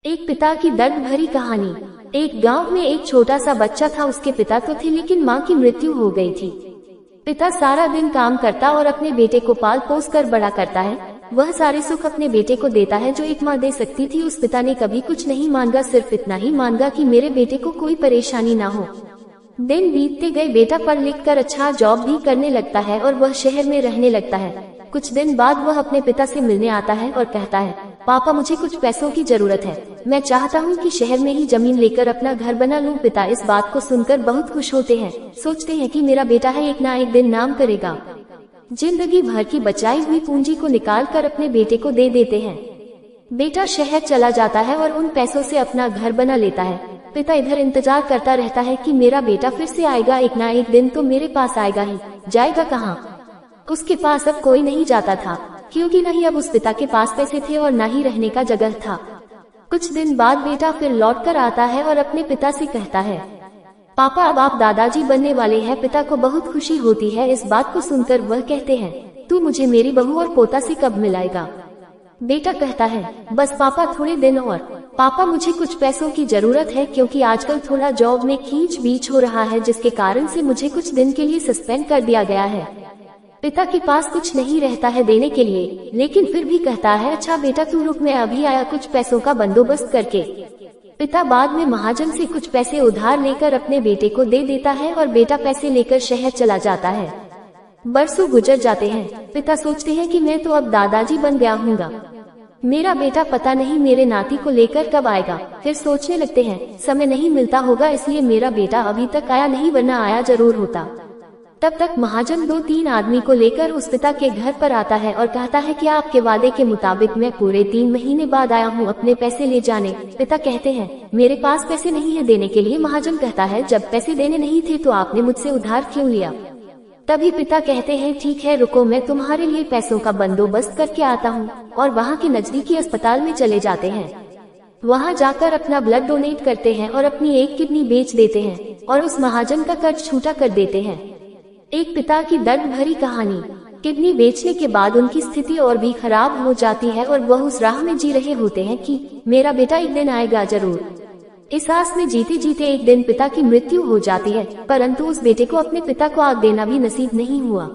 एक पिता की दर्द भरी कहानी। एक गांव में एक छोटा सा बच्चा था। उसके पिता तो थे लेकिन मां की मृत्यु हो गई थी। पिता सारा दिन काम करता और अपने बेटे को पाल पोस कर बड़ा करता है। वह सारे सुख अपने बेटे को देता है जो एक मां दे सकती थी। उस पिता ने कभी कुछ नहीं मांगा, सिर्फ इतना ही मांगा कि मेरे बेटे को कोई परेशानी ना हो। दिन बीतते गए, बेटा पढ़ लिख कर अच्छा जॉब भी करने लगता है और वह शहर में रहने लगता है। कुछ दिन बाद वह अपने पिता से मिलने आता है और कहता है, पापा मुझे कुछ पैसों की जरूरत है। मैं चाहता हूँ कि शहर में ही जमीन लेकर अपना घर बना लूँ। पिता इस बात को सुनकर बहुत खुश होते हैं। सोचते हैं कि मेरा बेटा है, एक ना एक दिन नाम करेगा। जिंदगी भर की बचाई हुई पूंजी को निकाल कर अपने बेटे को दे देते हैं। बेटा शहर चला जाता है और उन पैसों से अपना घर बना लेता है। पिता इधर इंतजार करता रहता है कि मेरा बेटा फिर से आएगा, एक ना एक दिन तो मेरे पास आएगा ही। जाएगा कहाँ? उसके पास अब कोई नहीं जाता था, क्योंकि नहीं अब उस पिता के पास पैसे थे और न ही रहने का जगह था। कुछ दिन बाद बेटा फिर लौट कर आता है और अपने पिता से कहता है, पापा अब आप दादाजी बनने वाले हैं। पिता को बहुत खुशी होती है। इस बात को सुनकर वह कहते हैं, तू मुझे मेरी बहू और पोता से कब मिलाएगा? बेटा कहता है, बस पापा थोड़े दिन और। पापा मुझे कुछ पैसों की जरूरत है, क्योंकि आजकल थोड़ा जॉब में खींच बीच हो रहा है, जिसके कारण से मुझे कुछ दिन के लिए सस्पेंड कर दिया गया है। पिता के पास कुछ नहीं रहता है देने के लिए, लेकिन फिर भी कहता है, अच्छा बेटा तू रुक, मैं अभी आया कुछ पैसों का बंदोबस्त करके। पिता बाद में महाजन से कुछ पैसे उधार लेकर अपने बेटे को दे देता है और बेटा पैसे लेकर शहर चला जाता है। बरसों गुजर जाते हैं। पिता सोचते हैं कि मैं तो अब दादाजी बन गया हूँगा, मेरा बेटा पता नहीं मेरे नाती को लेकर कब आएगा। फिर सोचने लगते हैं, समय नहीं मिलता होगा इसलिए मेरा बेटा अभी तक आया नहीं, वरना आया जरूर होता। तब तक महाजन 2-3 आदमी को लेकर उस पिता के घर पर आता है और कहता है कि आपके वादे के मुताबिक मैं पूरे 3 महीने बाद आया हूँ अपने पैसे ले जाने। पिता कहते हैं, मेरे पास पैसे नहीं है देने के लिए। महाजन कहता है, जब पैसे देने नहीं थे तो आपने मुझसे उधार क्यों लिया? तभी पिता कहते हैं, ठीक है रुको, मैं तुम्हारे लिए पैसों का बंदोबस्त करके आता हूँ। और वहाँ के नजदीकी अस्पताल में चले जाते हैं। वहाँ जाकर अपना ब्लड डोनेट करते हैं और अपनी एक किडनी बेच देते हैं और उस महाजन का कर्ज छूटा कर देते हैं। एक पिता की दर्द भरी कहानी। किडनी बेचने के बाद उनकी स्थिति और भी खराब हो जाती है और वह उस राह में जी रहे होते हैं कि मेरा बेटा एक दिन आएगा जरूर। इस आस में जीते जीते एक दिन पिता की मृत्यु हो जाती है, परंतु उस बेटे को अपने पिता को आग देना भी नसीब नहीं हुआ।